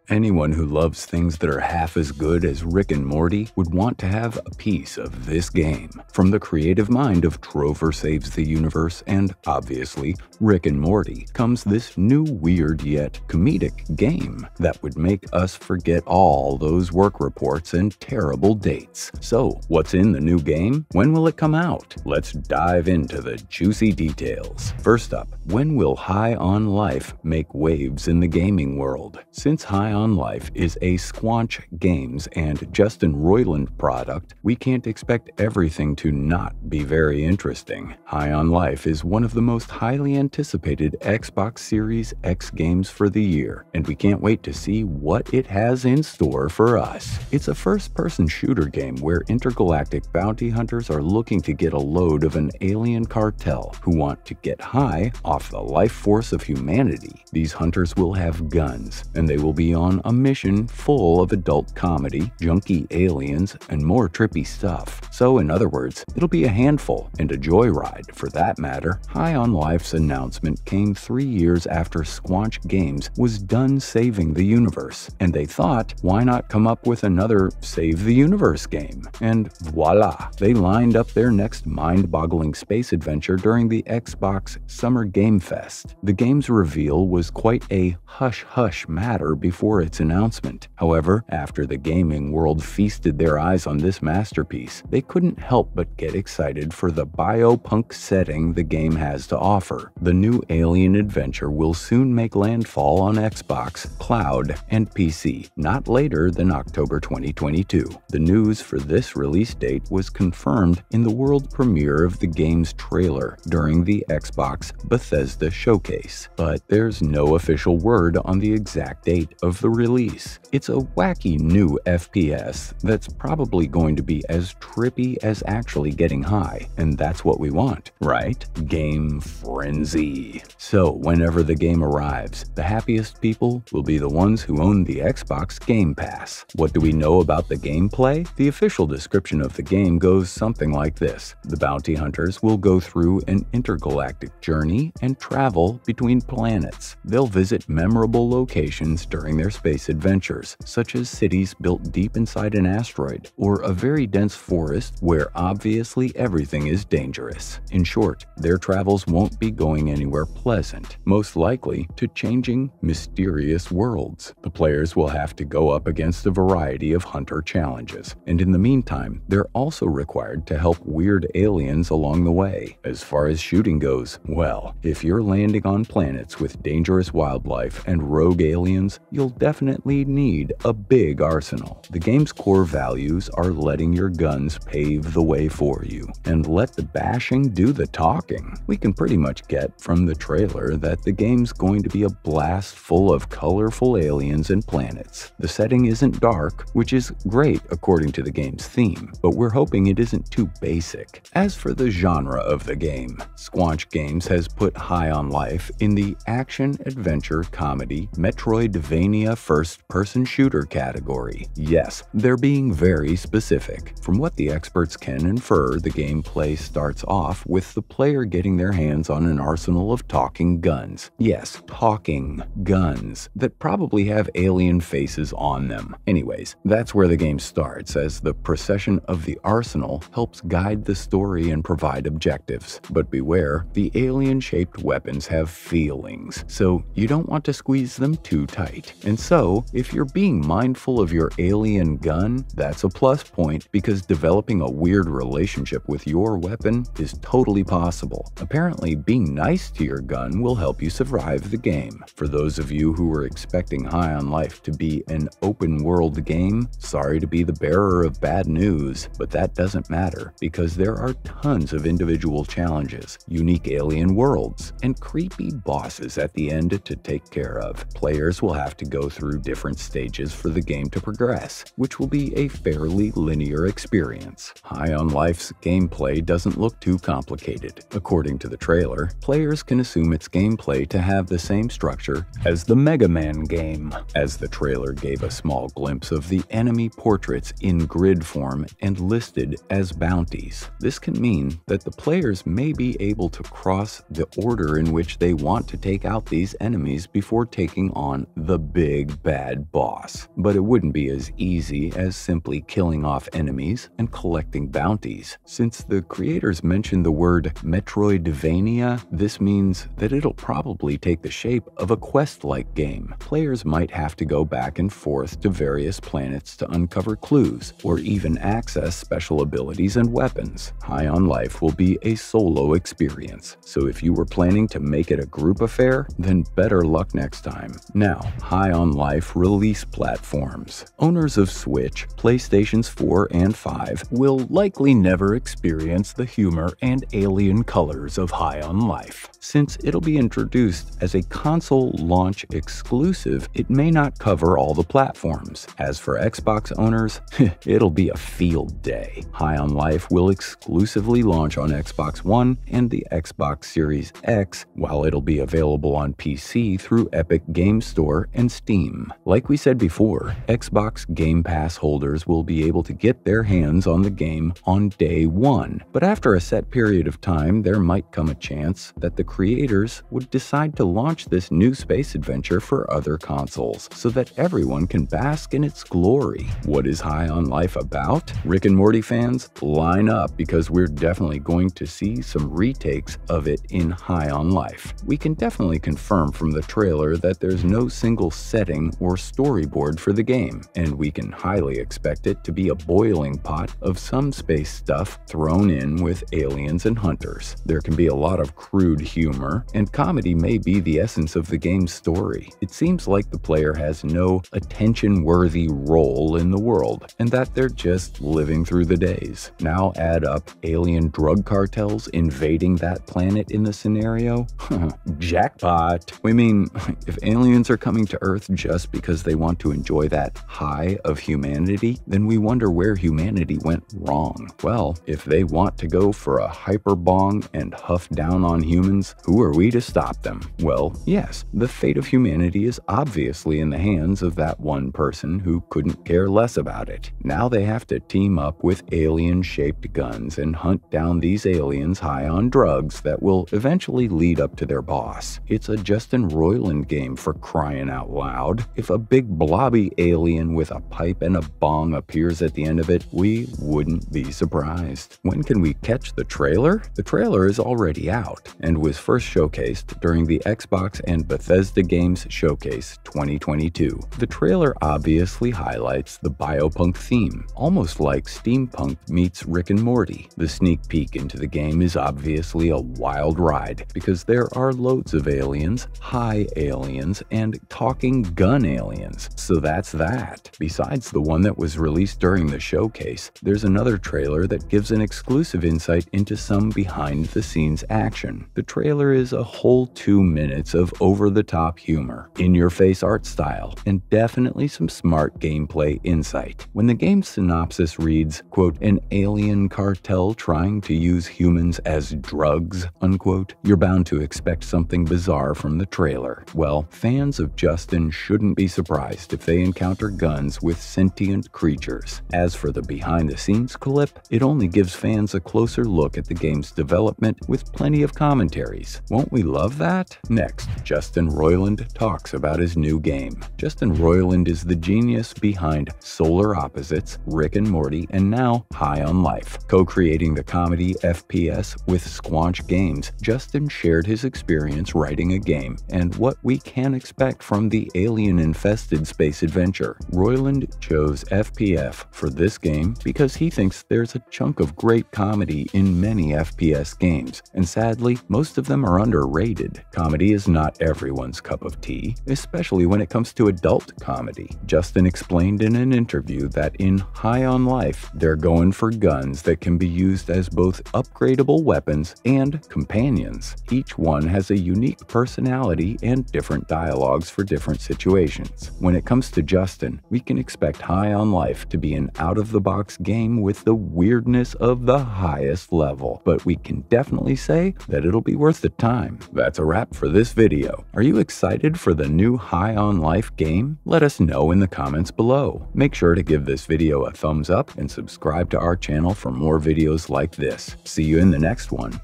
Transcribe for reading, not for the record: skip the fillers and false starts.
Anyone who loves things that are half as good as Rick and Morty would want to have a piece of this game. From the creative mind of Trover Saves the Universe and, obviously, Rick and Morty comes this new weird yet comedic game that would make us forget all those work reports and terrible dates. So, what's in the new game? When will it come out? Let's dive into the juicy details. First up, when will High on Life make waves in the gaming world? Since High on Life is a Squanch Games and Justin Roiland product, we can't expect everything to not be very interesting. High on Life is one of the most highly anticipated Xbox Series X games for the year, and we can't wait to see what it has in store for us. It's a first-person shooter game where intergalactic bounty hunters are looking to get a load of an alien cartel who want to get high off the life force of humanity. These hunters will have guns, and they will be on a mission full of adult comedy, junky aliens, and more trippy stuff. So in other words, it'll be a handful and a joyride for that matter. High on Life's announcement came 3 years after Squanch Games was done saving the universe, and they thought, why not come up with another Save the Universe game? And voila, they lined up their next mind-boggling space adventure during the Xbox Summer Game Fest. The game's reveal was quite a hush-hush matter before its announcement. However, after the gaming world feasted their eyes on this masterpiece, they couldn't help but get excited for the biopunk setting the game has to offer. The new alien adventure will soon make landfall on Xbox, Cloud, and PC, not later than October 2022. The news for this release date was confirmed in the world premiere of the game's trailer during the Xbox Bethesda showcase, but there's no official word on the exact date of the release. It's a wacky new FPS that's probably going to be as trippy as actually getting high, and that's what we want, right? Game frenzy. So whenever the game arrives, the happiest people will be the ones who own the Xbox Game Pass. What do we know about the gameplay? The official description of the game goes something like this. The bounty hunters will go through an intergalactic journey and travel between planets. They'll visit memorable locations during their space adventures, such as cities built deep inside an asteroid, or a very dense forest where obviously everything is dangerous. In short, their travels won't be going anywhere pleasant, most likely to changing, mysterious worlds. The players will have to go up against a variety of hunter challenges, and in the meantime, they're also required to help weird aliens along the way. As far as shooting goes, well, if you're landing on planets with dangerous wildlife and rogue aliens, you'll definitely need a big arsenal. The game's core values are letting your guns pave the way for you, and let the bashing do the talking. We can pretty much get from the trailer that the game's going to be a blast full of colorful aliens and planets. The setting isn't dark, which is great according to the game's theme, but we're hoping it isn't too basic. As for the genre of the game, Squanch Games has put High on Life in the action, adventure, comedy, Metroidvania first-person shooter category. Yes, they're being very specific. From what the experts can infer, the gameplay starts off with the player getting their hands on an arsenal of talking guns. Yes, talking guns that probably have alien faces on them. Anyways, that's where the game starts, as the procession of the arsenal helps guide the story and provide objectives. But beware, the alien-shaped weapons have feelings, so you don't want to squeeze them too tight. And so, if you're being mindful of your alien gun, that's a plus point, because developing a weird relationship with your weapon is totally possible. Apparently, being nice to your gun will help you survive the game. For those of you who were expecting High on Life to be an open-world game, sorry to be the bearer of bad news, but that doesn't matter, because there are tons of individual challenges, unique alien worlds, and creepy bosses at the end to take care of. Players will have to go through different stages for the game to progress, which will be a fairly linear experience. High on Life's gameplay doesn't look too complicated. According to the trailer, players can assume its gameplay to have the same structure as the Mega Man game, as the trailer gave a small glimpse of the enemy portraits in grid form and listed as bounties. This can mean that the players may be able to cross the order in which they want to take out these enemies before taking on the big bad boss. But it wouldn't be as easy as simply killing off enemies and collecting bounties. Since the creators mentioned the word Metroidvania, this means that it'll probably take the shape of a quest-like game. Players might have to go back and forth to various planets to uncover clues, or even access special abilities and weapons. High on Life will be a solo experience, so if you were planning to make it a group affair, then better luck next time. Now, High on Life release platforms. Owners of Switch, PlayStations 4 and 5 will likely never experience the humor and alien colors of High on Life. Since it'll be introduced as a console launch exclusive, it may not cover all the platforms. As for Xbox owners, it'll be a field day. High on Life will exclusively launch on Xbox One and the Xbox Series X, while it'll be available on PC through Epic Games Store and Steam. Like we said before, Xbox Game Pass holders will be able to get their hands on the game on day one, but after a set period of time, there might come a chance that the creators would decide to launch this new space adventure for other consoles, so that everyone can bask in its glory. What is High on Life about? Rick and Morty fans, line up, because we're definitely going to see some retakes of it in High on Life. We can definitely confirm from the trailer that there's no single setting or storyboard for the game, and we can highly expect it to be a boiling pot of some space stuff thrown in with aliens and hunters. There can be a lot of crude humor, and comedy may be the essence of the game's story. It seems like the player has no attention-worthy role in the world, and that they're just living through the days. Now add up alien drug cartels invading that planet in the scenario. Jackpot! We mean, if aliens are coming to Earth just because they want to enjoy that high of humanity, then we wonder where humanity went wrong. Well, if they want to go for a hyperbong and huff down on humans, who are we to stop them? Well, yes, the fate of humanity is obviously in the hands of that one person who couldn't care less about it. Now they have to team up with alien-shaped guns and hunt down these aliens high on drugs that will eventually lead up to their boss. It's a Justin Roiland game, for crying out loud. If a big blobby alien with a pipe and a bong appears at the end of it, we wouldn't be surprised. When can we catch the trailer? The trailer is already out and was first showcased during the Xbox and Bethesda Games Showcase 2022. The trailer obviously highlights the biopunk theme, almost like steampunk meets Rick and Morty. The sneak peek into the game is obviously a wild ride, because there are loads of aliens, high aliens, and talking gun aliens. So that's that. Besides the one that was released during the showcase, there's another trailer that gives an exclusive insight into some behind-the-scenes action. The trailer is a whole 2 minutes of over-the-top humor, in-your-face art style, and definitely some smart gameplay insight. When the game's synopsis reads, quote, "an alien cartel trying to use humans as drugs," unquote, you're bound to expect something bizarre from the trailer. Well, fans of Justin shouldn't be surprised if they encounter guns with sentient creatures. As for the behind-the-scenes clip, it only gives fans a closer look at the game's development with plenty of commentaries. Won't we love that? Next, Justin Roiland talks about his new game. Justin Roiland is the genius behind Solar Opposites, Rick and Morty, and now High on Life. Co-creating the comedy FPS with Squanch Games, Justin shared his experience writing a game and what we can expect from the alien-infested space adventure. Roiland chose FPF for this game because he thinks there's a chunk of great comedy in many FPS games, and sadly, most of them are underrated. Comedy is not everyone's cup of tea, especially when it comes to adult comedy. Justin explained in an interview that in High on Life, they're going for guns that can be used as both upgradable weapons and companions. Each one has a unique personality and different dialogues for different situations. When it comes to Justin, we can expect High on Life to be an out-of-the-box game with the weirdness of the highest level, but we can definitely say that it'll be worth the time. That's a wrap for this video. Are you excited for the new High on Life game? Let us know in the comments below. Make sure to give this video a thumbs up and subscribe to our channel for more videos like this. See you in the next one.